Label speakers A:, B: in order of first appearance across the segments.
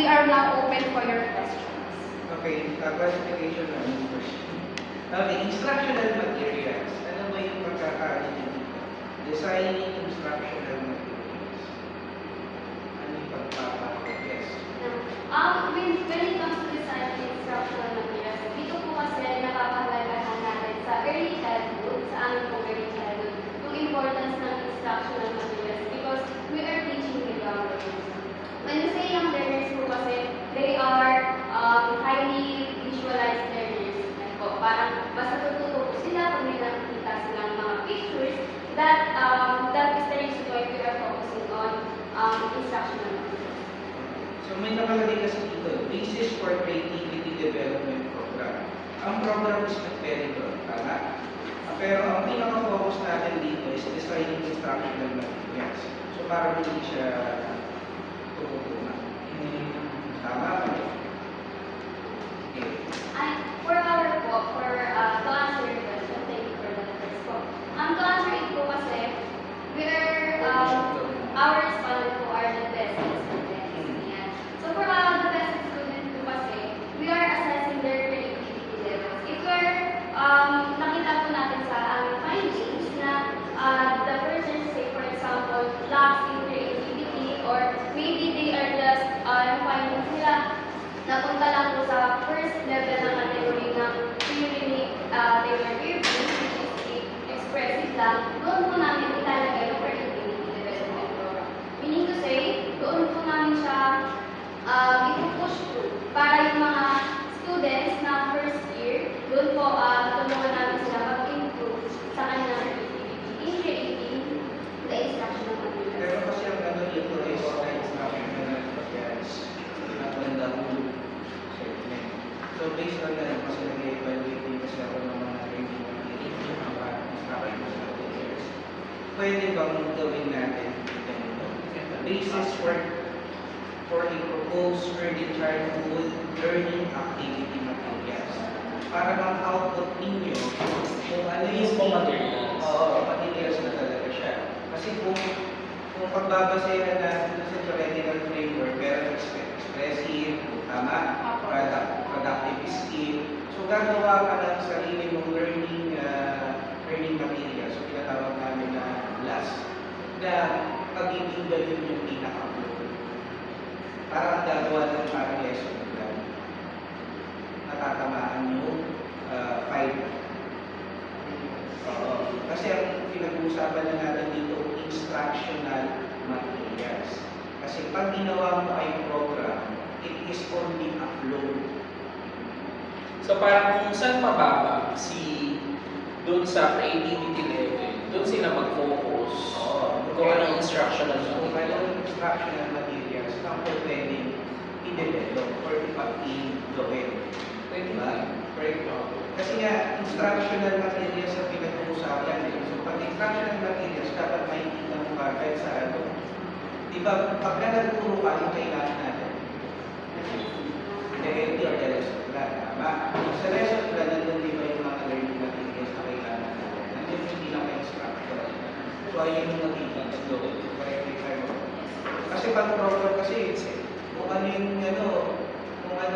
A: we are now open for your questions.
B: Okay, clarification na yung question. Okay, instructional materials. Ano ba yung pagkakaano dito? Designing instructional materials. Ano yung pagpapako? Yes.
C: When it comes to designing instructional materials, dito po kasi napapahalagahan natin sa early childhood, sa aming po early childhood, yung importance ng instructional materials because we are teaching the young learners. When we say young learners po kasi, they are highly visualized learners. Like po, parang basta tututo po sila kung may nakikita silang mga pictures, that is the reason why we are focusing on instructional materials.
B: So may nakalagay kasi dito, Basis for Creativity Development Program. Ang program is medical, tama? Pero ang pinaka-focus natin dito is designing instructional materials. So parang hindi siya tutulungan. Tama ba? Okay.
C: And for our po, to answer your question, thank you for that first po. To answer it po kasi, our respondent po are the best students. Yan. So for the best student po kasi, we are assessing their creativity levels. If we're, nakita po natin sa aming findings na the person, say for example, lacks in creativity or maybe they are just, findings nila, napunta lang po sa first level ng category ng purely tailored earbuds, which is expressive lang, doon po namin ilalagay yung creativity development program. Meaning to say, doon po namin siya ipupush through para yung mga students na first year, doon po tulungan namin sila mag-improve sa kanilang creativity in creating the instructional materials.
B: Pero kasi ang ano dito is instructional materials. Pinaganda ko segment. So based on that, kasi nag-evaluate din kasi ako ng mga training materials, mga instructional materials. Pwede bang gawin natin ganito? Basis for a proposed early childhood learning activity materials. Para bang output ninyo kung ano yung
D: materials.
B: Oo, materials na talaga siya. Kasi kung pagbabasehan natin sa theoretical framework, pero expressive, tama, productive skill. So gagawa ka ng sarili mong learning materials. So tinatawag namin na LAS. Na pagiging ganun yung pinaka-upload. Parang gagawa ng parang lesson plan. Natatamaan yung 5. Kasi ang pinag-uusapan na natin dito, instructional materials. Kasi pag ginawa mo ay program, it is only upload.
D: So parang kung saan mababa doon sa creativity level, doon sila mag-focus kung anong instructional
B: Kung
D: material.
B: anong instructional materials na po pwedeng i-develop or ipag-gawin. Diba? Kasi nga, instructional materials ang pinag-uusapan. So pag instructional materials, dapat makikita mo kagad sa ano. Diba, pagka nagturo ka, yung kailangan natin. The or the lesson plan. Tama? Sa lesson plan, nandun di ba yung mga learning materials na kailangan natin? Nandun hindi lang kayo instructional. So ayun yung magiging verify mo. Kasi pag program kasi, kung ano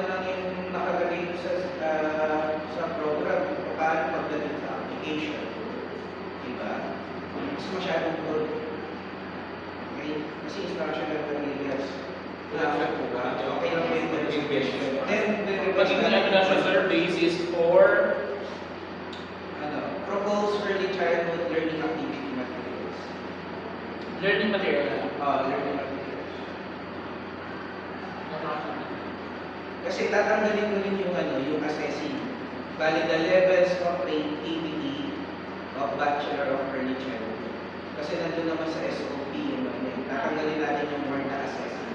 B: lang yung nakalagay sa program, paano pagdating sa application. Diba? Mas masyadong broad. Okay? Kasi instructional materials. Okay lang yung verification. Then,
D: Pagiging ano na siya, sir, basis for
B: propose early childhood learning activity materials.
D: learning material.
B: Learning materials. Kasi tatanggalin ko rin yung assessing. Bali, the levels of creativity of Bachelor of Early Childhood. Kasi nandun naman sa SOP yung tatanggalin natin yung word na assessing.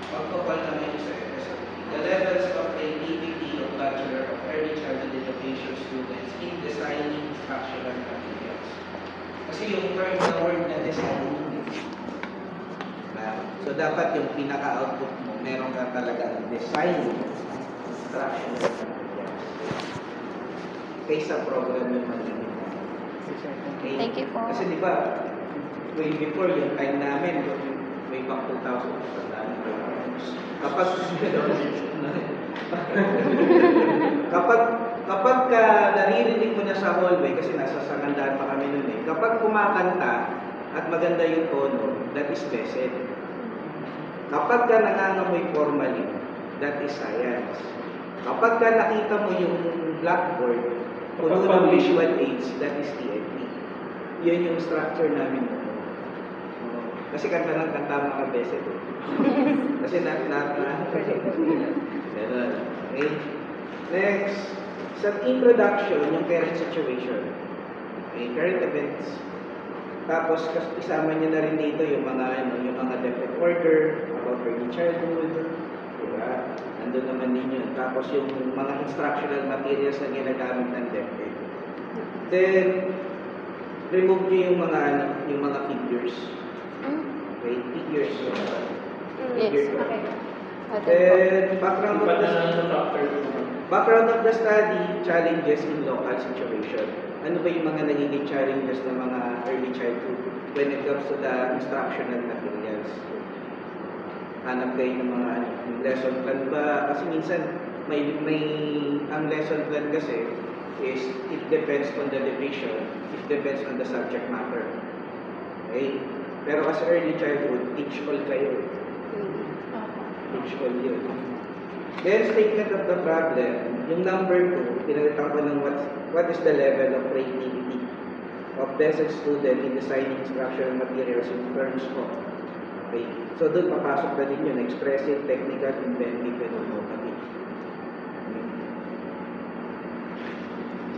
B: Magpapal naman yung sa SOP. The levels of creativity of Bachelor of Early Childhood Education students in designing instructional materials. Kasi yung term na word na designing. So dapat yung pinaka-output mo, meron ka talaga design instructional materials. Kaysa program yung magiging. Okay?
A: Thank you po.
B: Kasi di ba, way before yung time namin, way back 2000, Kapag kapag kapag ka naririnig mo na sa hallway, kasi nasa sangandaan pa kami noon eh, kapag kumakanta at maganda yung tono, that is blessed. Kapag ka nangangamoy formally, that is science. Kapag ka nakita mo yung blackboard, puno ng visual aids, that is TNT. Yun yung structure namin. Kasi kanta ng kanta mga beses. Kasi Ganun. Okay? Next, sa introduction, yung current situation. Okay, current events. Tapos isama niyo na rin dito yung mga definite order, about early childhood, diba? Nandun naman din yun. Tapos yung mga instructional materials na ginagamit ng DepEd. Then, remove niyo yung mga figures. Okay, figures.
E: Yes.
C: Okay.
B: Then, background of the study, challenges in local situation. Ano ba yung mga nagiging challenges ng mga early childhood when it comes to the instructional materials? Hanap kayo ng mga yung lesson plan ba? Kasi minsan, ang lesson plan kasi is, it depends on the division, it depends on the subject matter. Okay? Pero as early childhood, teach all kayo. Teach all yun. Then, statement of the problem. Yung number 2, pinalitan ko ng what is the level of creativity of BESED student in designing instructional materials in terms of. Okay. So, doon papasok na din yun. Expressive, technical, inventive, and innovative.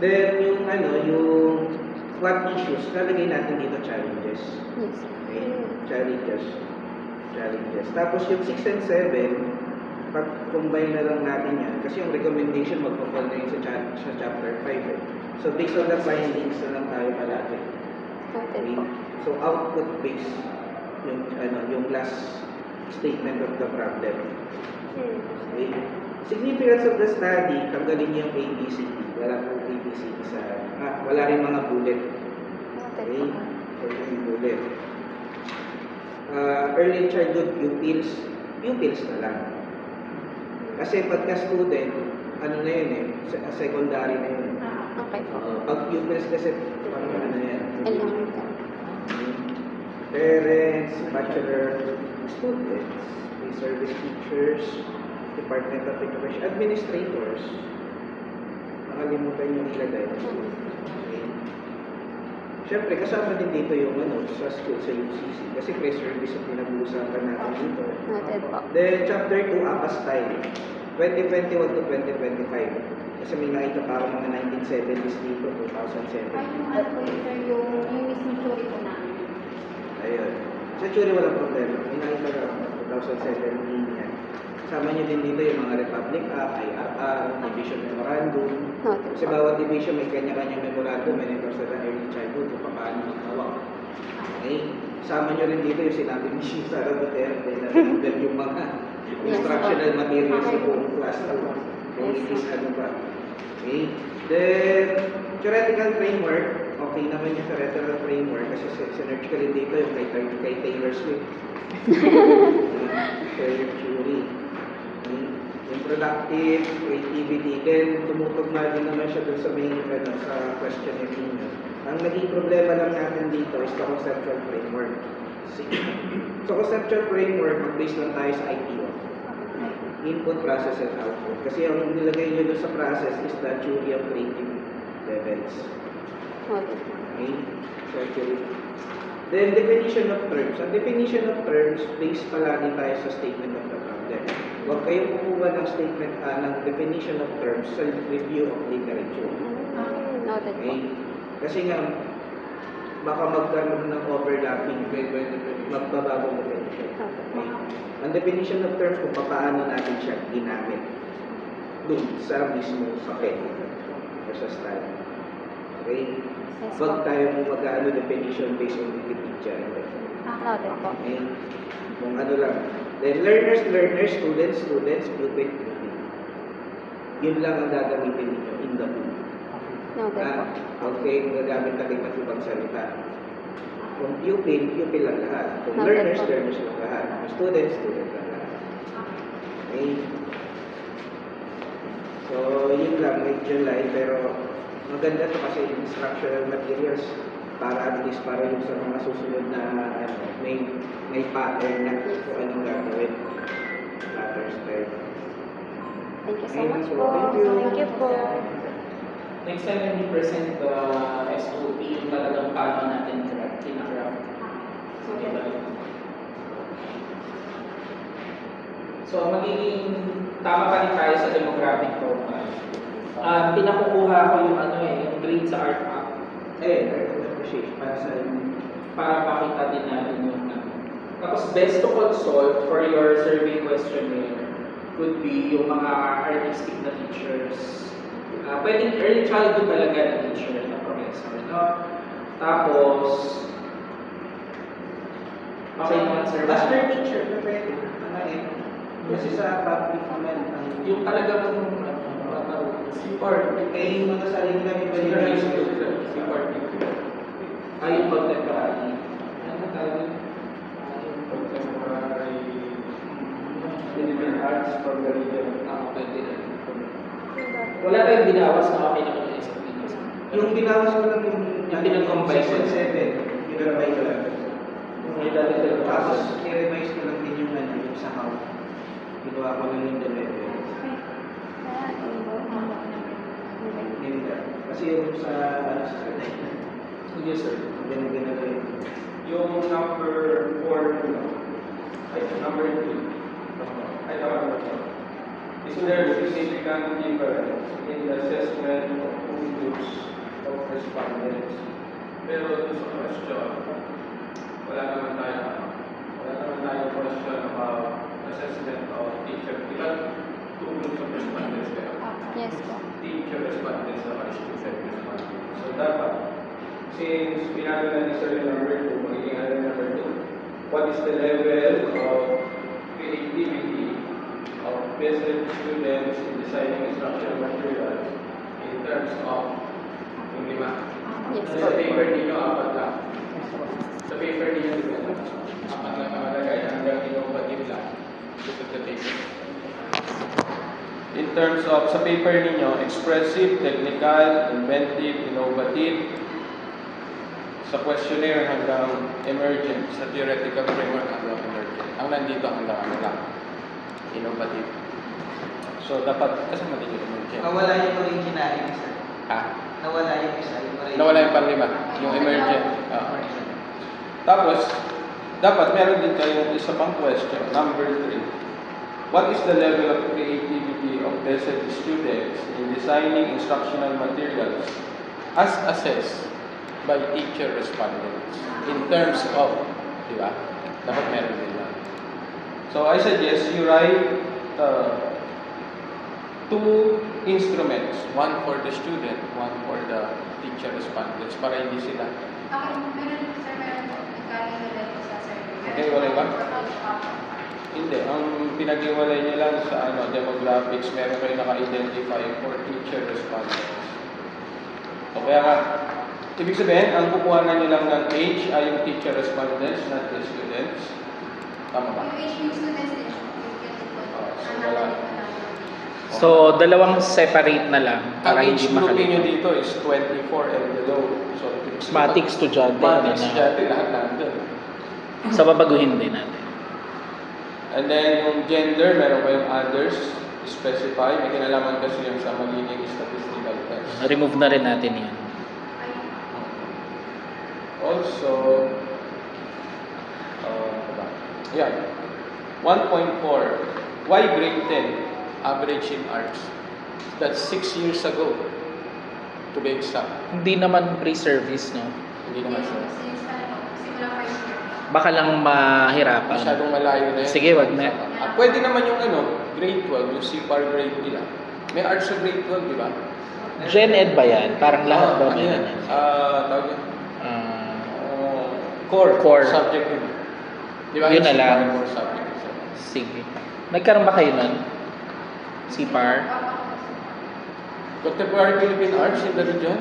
B: Then, yung what issues, lalagay natin dito challenges.
E: Yes.
B: Okay. Challenges. Tapos yung 6 and 7, pag-combine na lang natin yan. Kasi yung recommendation magpa-fall na yun sa chapter 5 eh. So based on the findings na lang tayo palagi. Okay. So output based yung last statement of the problem. Okay. Significance of the study, tanggalin niyo yung ABCD. Wala po ABCD wala rin mga bullet. Okay. Wala yung bullet. Early childhood pupils na lang. Kasi pagka-student, ano na yun eh, secondary na yun.
E: Okay po.
B: Pag pupils kasi, parang ano na yan.
E: Elementary.
B: Parents, bachelor students, service teachers, Department of Education, administrators. Nakalimutan yung ilagay. Okay. Siyempre, kasama din dito yung sa school, sa UCC. Kasi pre-service yung pinag-uusapan natin dito.
E: Noted po.
B: Then, chapter 2, APA style. 2021 to 2025. Kasi may nakita pa ako mga 1970s dito, 2007.
C: Yung mismo theory po namin.
B: Ayun. Sa theory, walang problema. May nakita ka ako, 2017 yan. Kasama nyo din dito yung mga Republic Act, IRR, Division Memorandum.
E: Noted
B: Kasi
E: po.
B: bawat division may kanya-kanyang memorandum when it comes to the early childhood kung paano maghawak. Okay? Kasama nyo rin dito yung sinabi ni Sara Duterte na tinanggal yung mga instructional materials sa buong classroom. Kung it is ano ba. Okay? Then, theoretical framework. Okay naman yung theoretical framework kasi sinerge ka rin dito yung kay Taylor Swift. Theory. Yung productive, creativity, then tumutugma din naman siya dun sa main sa questionnaire niyo. Ang naging problema lang natin dito is the conceptual framework. So conceptual framework, mag-base lang tayo sa ITO. Input, process, and output. Kasi ang nilagay nyo dun sa process is the theory of creative levels.
E: Noted po.
B: Okay? So theory. Then definition of terms. Ang definition of terms, based palagi tayo sa statement of the problem. Huwag kayong kukuha ng statement ng definition of terms sa review of literature.
E: Noted po.
B: Okay? Kasi nga, baka magkaroon ng overlapping, magbabagong definition. Okay? Ang definition of terms kung paano natin siya ginamit dun sa mismo papel o sa study. Okay?
E: Yes po.
B: Huwag tayo mag-ano definition based on Wikipedia.
E: Noted po.
B: Okay? Kung ano lang. Then learners, students, pupil. Yun lang ang gagamitin ninyo in the book.
E: Noted po.
B: Okay, kung gagamit ka rin ng ibang salita. Kung pupil lang lahat. Kung
E: Noted
B: learners
E: po.
B: lang lahat. Kung student lang lahat. Okay. So, yun lang, medyo light, pero maganda to kasi instructional materials para at least para yung sa mga susunod na may pattern na kung anong gagawin. Pattern spread.
E: Thank you so
B: Ayun
E: much
B: po.
E: po.
B: Thank you.
E: Thank you po.
D: Next time when we present the SOP, yung talagang paano natin kinakraft. So, magiging tama pa rin tayo sa demographic profile. Pinakukuha ko yung yung grade sa art map
B: Appreciate para sa
D: para makita din natin yung Tapos, best to consult for your survey questionnaire could be yung mga artistic na teachers. Pwedeng early childhood talaga na teacher na professor, no? Tapos, okay naman, sir.
B: master teacher na pwede. Kasi sa public naman,
D: Yung talagang
B: or may mga sarili kami ba yung high school?
D: yung contemporary. Ano talaga?
F: Arts from the region.
D: Pwede rin. Wala tayong binawas na okay naman yung SOP.
B: Yung binawas ko lang yung
D: Pinag-combine ko.
B: 6 and 7, i-revise ko lang.
D: May dati tayo.
B: Tapos, i-revise ko lang din yung yung sa how. Ginawa ko lang yung level. Kasi yung sa
D: Yes, sir.
B: ginagawa yun.
F: Yung number 4, number 2. Is there significant difference in the assessment of two groups of respondents? Pero dun sa question, wala naman tayong question about assessment of teacher. Ilan two groups of respondents kaya?
E: Yes po.
F: Teacher respondents at student respondents. So dapat, since pinagalan ni Sir yung number 2, magiging number 2, what is the level of creativity of BSF students in designing instructional materials in terms of yung 5?
E: Yes
F: Kasi
E: po.
F: sa paper ninyo, 4 lang. Sa paper ninyo, 4 lang nakalagay hanggang innovative lang. Ito sa paper. In terms of, sa paper ninyo, expressive, technical, inventive, innovative. Sa questionnaire hanggang emergent, sa theoretical framework hanggang emergent. Ang nandito hanggang lang, innovative. So, dapat kasama din yung emergent.
B: Nawala yung originality isa.
F: Ha?
B: Nawala yung isa.
F: Nawala yung panglima, yung emergent. Tapos, dapat meron din tayong isa pang question, number 3. What is the level of creativity of BSF students in designing instructional materials as assessed by teacher respondents in terms of, di ba? Dapat meron din lang. So I suggest you write 2 instruments, one for the student, one for the teacher respondents para hindi sila.
C: Okay, meron po nagkaling na rin po sa survey.
F: Nagkahiwalay ba? Hindi, ang pinag-iwalay niya lang sa demographics, meron kayo naka-identify for teacher respondents. So kaya nga, ibig sabihin, ang kukuhanan niyo lang ng age ay yung teacher respondents, not the students. Tama ba?
C: Yung age yung students din, yung get po.
F: So wala.
D: So, dalawang separate na lang
F: Ang
D: para
F: age
D: hindi
F: grouping niyo
D: makalito.
F: dito is 24 and below. So,
D: Matic estudyante.
F: Matic
D: na.
F: estudyante, lahat nandun.
D: Sa babaguhin din natin.
F: And then, yung gender, meron kayong others, specify. May kinalaman kasi yung sa magiging statistical test.
D: Remove na rin natin yan.
F: Also, yeah, 1.4. Why grade 10? Average in arts. That's 6 years ago, to be exact.
D: Hindi naman pre-service, no?
F: Hindi naman siya.
C: Simula first year.
D: Baka lang mahirapan.
F: Masyadong malayo na yun.
D: Sige, wag na.
F: Pwede naman yung grade 12, yung CPAR grade nila. May arts sa grade 12, di ba?
D: Gen Ed ba yan? Parang lahat ba
F: ano
D: may
F: yan?
D: ganyan?
F: Tawag yan.
D: Core.
F: Subject yun. Di ba?
D: Yun na
F: CPAR,
D: lang.
F: core subject.
D: Sige. Nagkaroon ba kayo nun? CPAR?
F: Contemporary Philippine Arts in the region?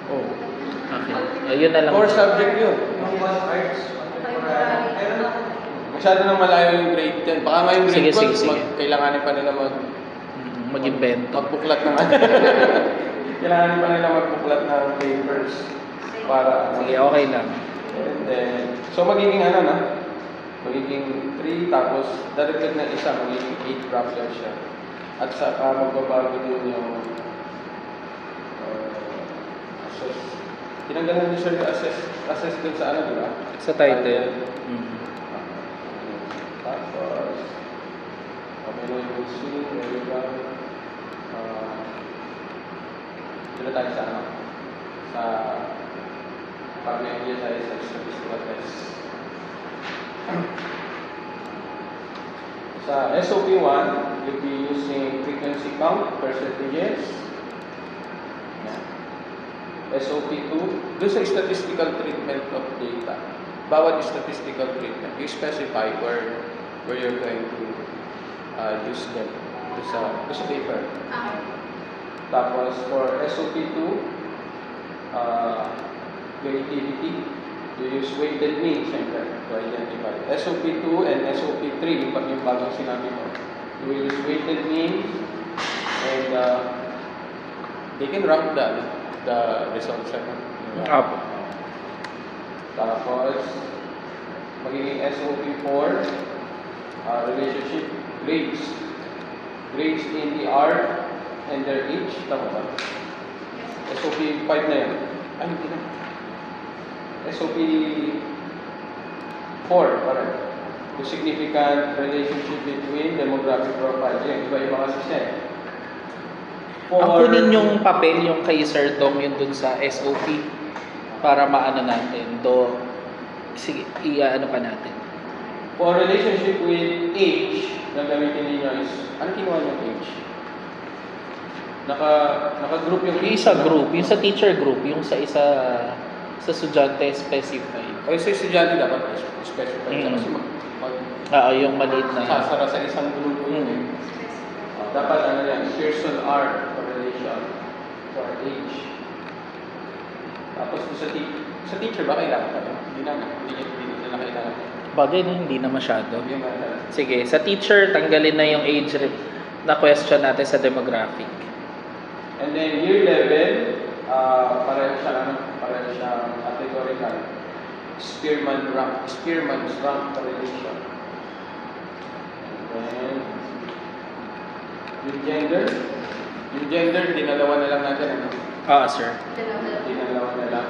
F: Oh.
D: Okay. Ayun na lang.
F: Core subject yun.
B: Yung one arts, contemporary. Meron ako.
F: masyado nang malayo yung grade 10. Baka ngayong grade
D: Sige,
F: 12,
D: sige.
F: kailanganin pa nila
D: Mag-invento.
F: magbuklat ng kailanganin pa nila magbuklat ng papers para
D: Sige, okay lang.
F: And then, so magiging ano na, magiging 3 tapos dadagdag na isa, magiging 8 problems siya. At saka magbabago din yung assess. Tinanggalan din siya yung assess din sa ano, di ba?
D: Sa title.
F: Tapos, okay na yung see, there you go. Dito tayo sa ano? Sa pag-media tayo sa statistical test. Sa SOP1, you'll be using frequency count, percentages. Yan. SOP2, doon sa statistical treatment of data. Bawat statistical treatment, you specify where you're going to use them. Doon sa paper.
C: Okay.
F: Tapos for SOP2, creativity, you use weighted mean, siyempre, to identify. SOP2 and SOP3, yung bagong sinabi ko, you will use weighted mean, and they can rank the results.
D: Apo.
F: Tapos, magiging SOP4, relationship, grades. Grades in the art and their age, tama ba? SOP5 na yan. Ay, hindi na. SOP4, parang. The significant relationship between demographic profiles. Yan, iba-iba kasi siya eh.
D: Ang kunin yung papel, yung kay Sir Dom, yun dun sa SOP para maano natin. Sige, ano pa natin.
F: For relationship with age, na gamitin ninyo is, ano kinuha niyo age? Naka-group yung
D: Yung isa group, yung sa teacher group, yung sa estudyante specified.
F: O yung sa estudyante dapat specify siya kasi
D: Yung maliit na.
F: sasara sa isang grupo yun eh. Dapat ano yan, Pearson R correlation for age. Tapos sa teacher ba kailangan pa yun? Hindi na kailangan.
D: Bagay na hindi na masyado.
F: Hindi na kailangan.
D: Sige, sa teacher, tanggalin na yung age na question natin sa demographic.
F: And then year level, pareho siya categorical. Spearman's rank correlation. And then yung gender, dinalawa na lang natin ano?
D: Sir.
F: Dinalawa na lang.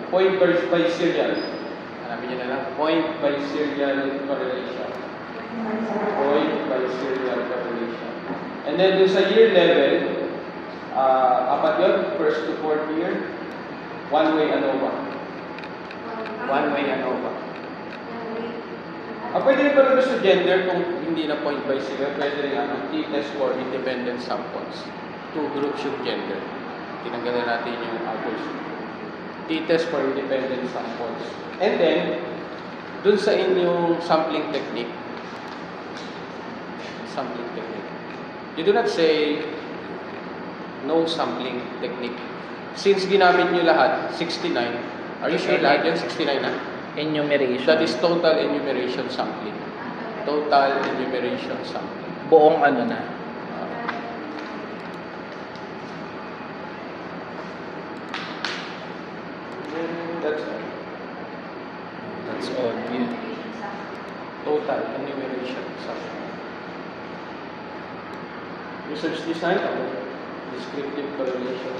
F: Point by serial. Hanapin niyo na lang. Point by serial correlation. Point by serial correlation. And then dun sa year level, apat yun, first to fourth year, one-way ANOVA. One-way ANOVA. Pwede rin pala sa gender kung hindi na point by serial, pwede rin t-test for independent samples. Two groups yung gender. Tinanggalan natin yung others. T-test for independent samples. And then, dun sa inyong sampling technique, you do not say no sampling technique. Since ginamit nyo lahat, 69, are you sure lahat yan 69 na?
D: Enumeration.
F: That is total enumeration sampling. Total enumeration sampling.
D: Buong ano na.
F: That's all.
D: That's all. Yun.
F: Total enumeration sampling. Research design, descriptive correlation.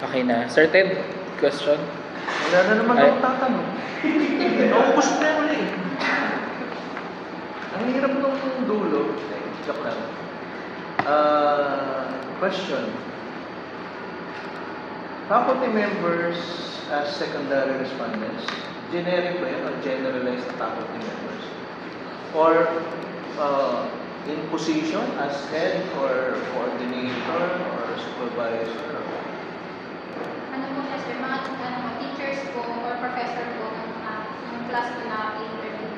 D: Okay na. Sir Ted, question?
G: Wala na naman
D: Ay.
G: ako tatanong. Naubos na yun eh. Ang hirap nung dulo. Joke lang. Question. Faculty members as secondary respondents, generic ba yan or generalized faculty members? Or in position as head or coordinator or supervisor?
C: Ano po siya, sir? Mga teachers po or professor po ng class po na interview.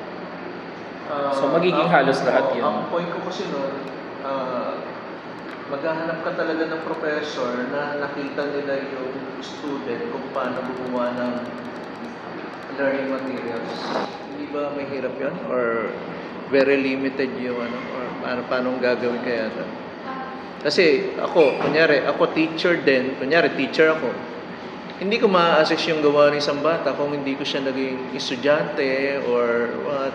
D: So, magiging halos lahat yun.
G: Ang point ko kasi noon, maghahanap ka talaga ng professor na nakita nila yung student kung paano gumawa ng learning materials. Hindi ba may hirap yun? Or very limited yung ano? Or paano gagawin kaya ito? Kasi ako, kunyari, ako teacher din. Kunyari, teacher ako. Hindi ko ma-assess yung gawa ng isang bata kung hindi ko siya naging estudyante or what.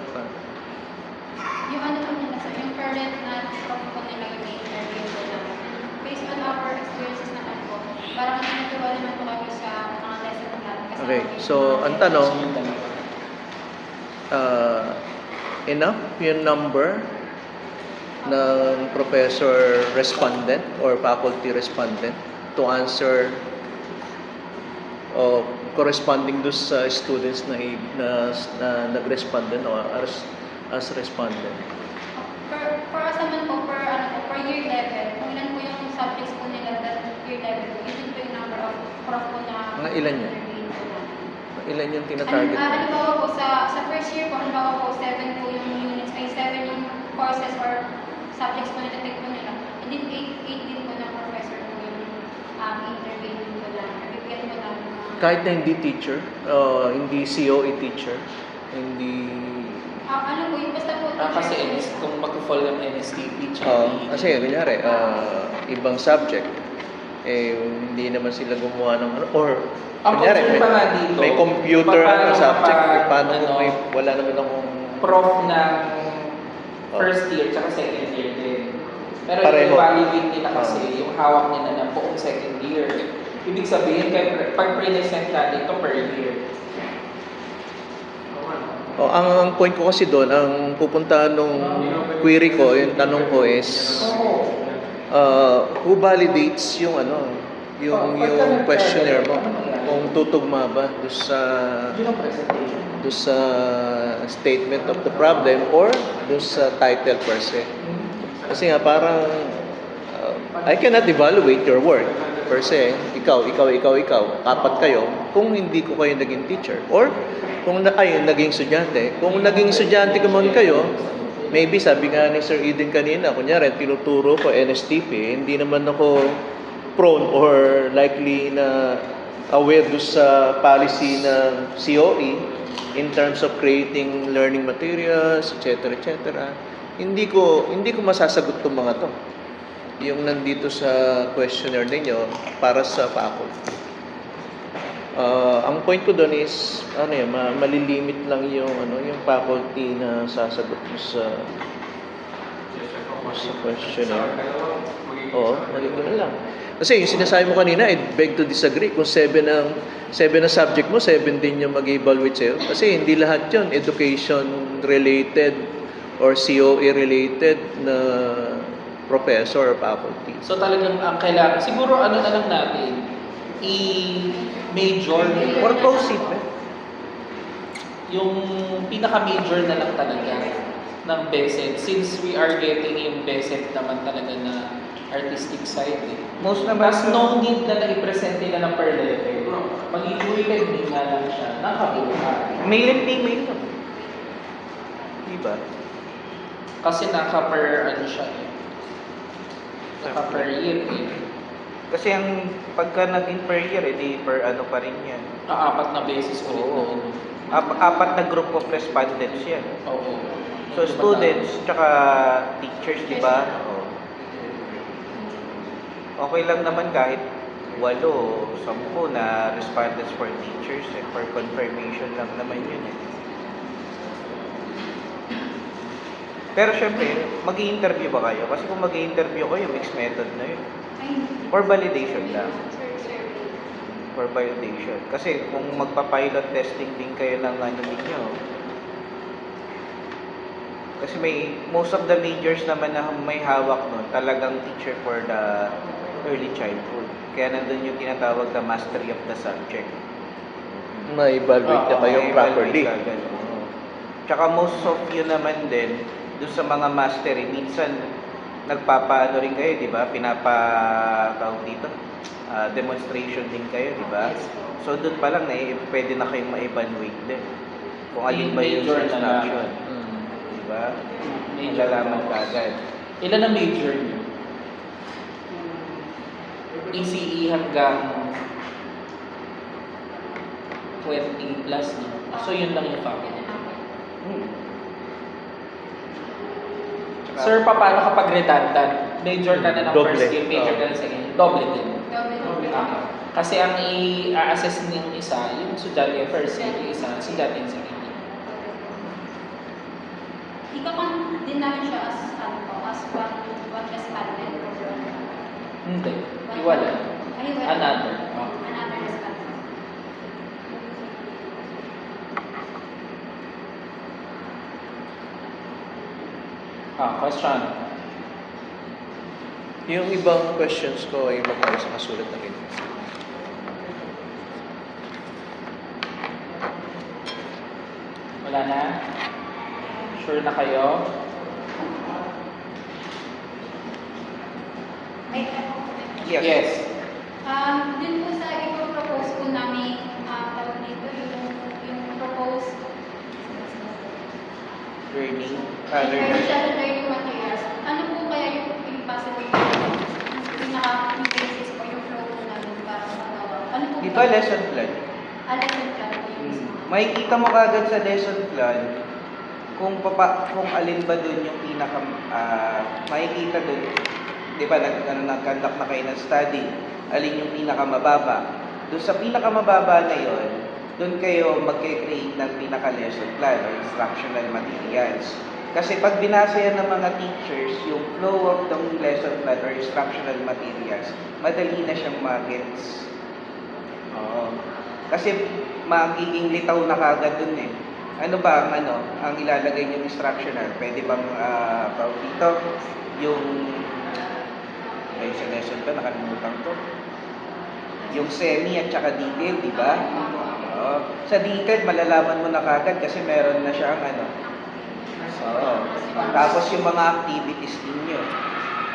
A: Yung ano po nila sir, yung current na prof po nila yung interview po namin. Based on our experiences naman po, parang natutuwa naman po kami sa mga lesson natin. Kasama
G: Okay,
A: yung
G: so
A: mga
G: ang tanong,
A: lessons.
G: enough yung number ng professor respondent or faculty respondent to answer o corresponding doon sa students na nag-respond din o as respondent.
A: For us naman po, per year level, kung ilan po yung subjects po nila that year level po, yun po yung number of prof po na
G: Mga ilan yan?
A: interview po namin.
G: Ilan yung tinatarget mo?
A: Halimbawa po, sa first year po, halimbawa po, 7 po yung units, may 7 yung courses or subjects po na take po nila. And then 8 din po ng professor po yung interview po namin. Bibigyan po namin.
G: Kahit na hindi teacher, hindi COE teacher, hindi...
A: Ano po, yung basta po
D: Kasi kung mag-fall ng NSTP, tsaka
G: kasi kunyari, ibang subject, hindi naman sila gumawa ng ano, or
D: ang
G: kunyari,
D: concern pa nga dito,
G: may computer
D: paano
G: na subject,
D: kapag,
G: paano
D: ano,
G: kung wala naman akong...
D: prof ng first year tsaka second year din. Pero
G: Pareho.
D: i-evaluate nila kasi yung hawak nila ng buong second year. Ibig sabihin, pag present natin ito per year.
G: Ang point ko kasi doon, ang pupunta nung query ko, yung tanong ko is, who validates yung ano, yung questionnaire mo? Kung tutugma ba doon
D: Yun ang presentation.
G: sa statement of the problem or doon sa title per se. Kasi nga parang I cannot evaluate your work per se. Ikaw, apat kayo kung hindi ko kayo naging teacher or kung naging estudyante. Kung naging estudyante ka man kayo, maybe sabi nga ni Sir Eden kanina, kunyari tinuturo ko NSTP, hindi naman ako prone or likely na aware do sa policy ng COE in terms of creating learning materials, etc. Hindi ko masasagot tong mga to. Yung nandito sa questionnaire ninyo para sa faculty. Ang point ko doon is malilimit lang yung faculty na sasagot mo sa questionnaire. Oo, magiging lang. Kasi yung sinasabi mo kanina, I beg to disagree. Kung 7 ang subject mo, 7 din yung mag-evaluate sa'yo. Kasi hindi lahat yun education-related or COE-related na professor or faculty.
D: So talagang ang kailangan, siguro ano na lang natin, i-major
G: Or proceed,
D: yung pinaka-major na lang talaga ng BESET since we are getting yung BESET naman talaga na artistic side
B: Most naman
D: Mas no need na i-present nila ng per level. Mag-i-weekend din na lang siya ng kabuuan.
B: male and female na.
G: Diba?
D: Kasi naka-per ano siya naka-per year
B: Kasi ang pagka naging per year, edi per ano pa rin yan.
D: Apat na beses ulit na
B: Oo. Apat na group of respondents yan.
D: Oo.
B: So students, tsaka teachers, di ba? Okay lang naman kahit 8 o 10 na respondents for teachers for confirmation lang naman yun Pero syempre, mag-i-interview ba kayo? Kasi kung mag-i-interview kayo, mixed method na yun. For validation lang. For validation. Kasi kung magpa-pilot testing din kayo ng ano ninyo, kasi most of the majors naman na may hawak nun, talagang teacher for the early childhood. Kaya nandun yung tinatawag na mastery of the subject.
G: Ma-evaluate na kayo properly.
B: Tsaka most of you naman din, doon sa mga mastery, minsan nagpapaano rin kayo, di ba? Pinapatawag dito, demonstration din kayo, di ba? So doon pa lang pwede na kayong ma-evaluate din. Kung alin ba yung
D: Major na
B: instruction. Di ba?
G: ba?
D: Major.
G: Malalaman ka agad.
D: Ilan ang major niyo? PCE hanggang 20 plus no? So yun lang yung faculty.
G: Tsaka,
D: Sir, paano kapag redundant? Major ka na ng
F: Doble.
D: first year, major ka na sa second year. Doble din.
A: Double.
D: Kasi ang i-assess ng isa, yung estudyante yung first year, yung isa, estudyante yung second year.
A: Ika-count din namin siya as one respondent.
D: Hindi. Iwala.
A: Ay, well,
D: Another. Oh.
A: Another respondent.
D: Question.
G: yung ibang questions ko ay magkakaroon sa kasulat na rin.
D: Wala na? Sure na kayo?
A: Ay,
G: Yes.
A: Dun po sa ipopropose po namin, tawag dito, yung propose
G: Learning.
A: learning materials. Ano po kaya yung possible yung basis o yung flow po namin para magawa? Ano po
G: Di ba lesson plan?
A: Lesson plan po yung mismo.
G: Makikita mo kagad sa lesson plan kung alin ba dun yung pinaka makikita dun. Di ba nag-conduct na kayo ng study, alin yung pinakamababa. Doon sa pinakamababa na yon, doon kayo mag-create ng pinaka-lesson plan o instructional materials. Kasi pag binasa yan ng mga teachers, yung flow of the lesson plan or instructional materials, madali na siyang mag-gets. Oo. Kasi magiging litaw na kagad dun eh. Ano ba ang ilalagay niyong instructional? Pwede bang dito yung sa lesson pa nakalimutan ko. Yung semi at saka detail, di ba? Oo. Sa detail malalaman mo na kagad kasi meron na siyang Oo. Tapos yung mga activities ninyo.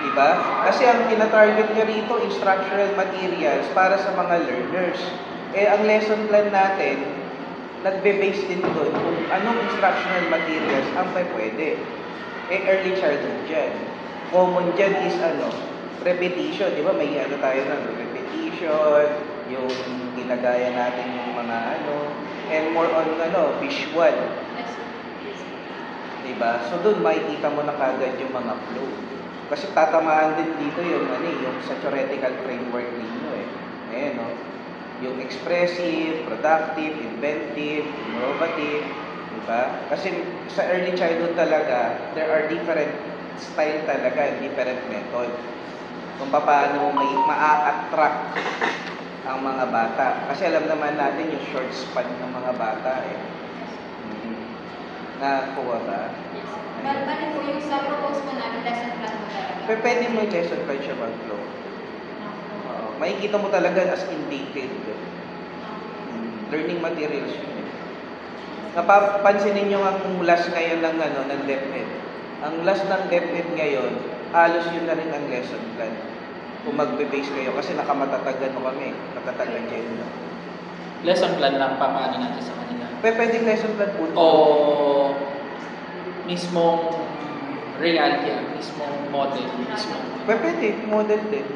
G: Di ba? Kasi ang tina-target nyo rito, instructional materials para sa mga learners. Ang lesson plan natin, nagbe-base din doon kung anong instructional materials ang pwede. Early childhood dyan. Common dyan is repetition. Di ba? May tayo na repetition, yung ginagaya natin yung mga and more on visual. Diba? So doon makikita mo na kagad yung mga flow. Kasi tatamaan din dito yung yung sa theoretical framework ninyo eh. Ayan yung expressive, productive, inventive, innovative, diba? Kasi sa early childhood talaga, there are different style talaga, different method. Kung paano ma-attract ang mga bata. Kasi alam naman natin yung short span ng mga bata eh. Nakuha ba?
A: Bali po yung sa propose po namin, lesson plan mo talaga.
G: Pwede mo yung lesson plan siya mag-flow. Makikita mo talaga as in detail. Learning materials yun. Napapansinin nyo ang last ngayon ng DepEd. Ang last ng DepEd ngayon, halos yun na rin ang lesson plan. Kung magbe-base kayo, kasi nakamatattagan mo kami. Matatagan dyan.
D: Lesson plan lang, paano natin sa kanila?
G: Pwedeng lesson plan po.
D: O mismong reality, mismong model, mismong...
G: Pwede, model din.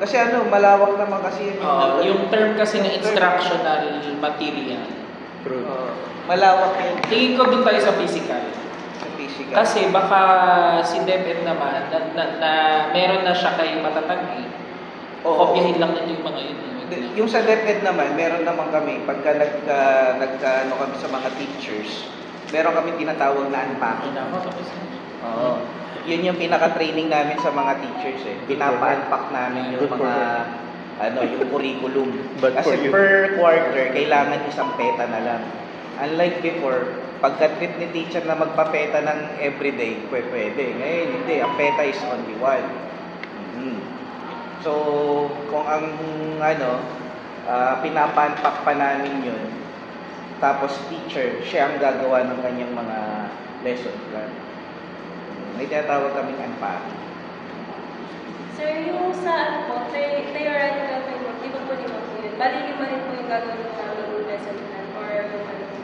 G: Kasi malawak naman kasi
D: yung term kasi ng instructional material.
F: True.
G: Malawak yun
D: Tingin ko dun tayo sa physical.
G: sa physical.
D: Kasi baka si DepEd naman, na meron na siya kay matatag eh.
G: Oo.
D: Kopyahin lang nito yung mga yun.
G: Yung sa DepEd naman, meron naman kami, pagka kami sa mga teachers, meron kami tinatawag na unpacking. Oo. Yun yung pinaka-training namin sa mga teachers eh. Pinapa-unpack namin yung
F: Good for
G: mga, yung curriculum.
F: But for
G: Kasi
F: you.
G: per quarter, kailangan isang peta na lang. Unlike before, pagka-trip ni teacher na magpapeta ng everyday, pwede. Ngayon, hindi. Ang peta is only one. So, kung ang pinapa-unpack pa namin yun, tapos teacher, siya ang gagawa ng kanyang mga lesson plan. May tinatawag kaming unpacking.
H: Sir, yung sa theoretical framework, di ba po lima po yun? Bali lima rin po yung gagawin namin yung lesson plan or yung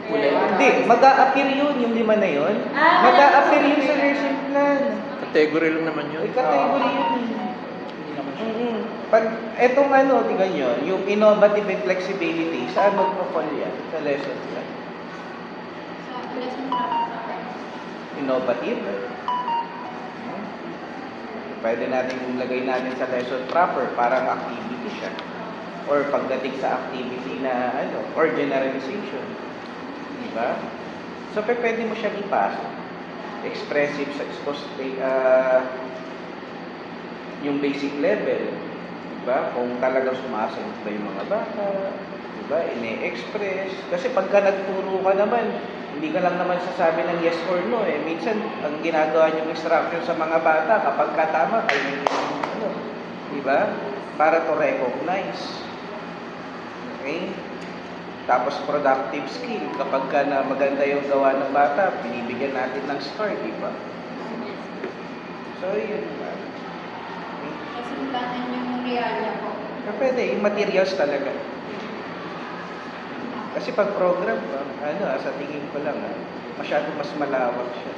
D: Ulit.
G: Hindi, mag-a-appear yun, yung 5 na yun.
H: Ah,
G: Mag-a-appear yun sa lesson plan.
I: Category lang naman yun.
G: Ay, category yun. Pag etong tingnan nyo, yung innovative and flexibility, saan magpa-fall yan? Sa lesson plan.
A: Sa lesson proper.
G: Innovative. Pwede natin ilagay natin sa lesson proper, parang activity siya. Or pagdating sa activity na or generalization. Diba? So, pwede mo siyang ipasok. Expressive sa yung basic level. Diba? Kung talagang sumasagot ba yung mga bata, diba? Ine-express. Kasi pagka nagturo ka naman, hindi ka lang naman sasabi ng yes or no eh. Minsan, ang ginagawa niyong instruction sa mga bata, kapag katama, kayo diba? Para to recognize. Okay? Tapos productive skill. Kapag ka na maganda yung gawa ng bata, binibigyan natin ng star, diba? So, yun ba?
A: Lesson plan and yung realya po.
G: Pwede, yung materials talaga. Kasi pag program, sa tingin ko lang, masyado mas malawak siya.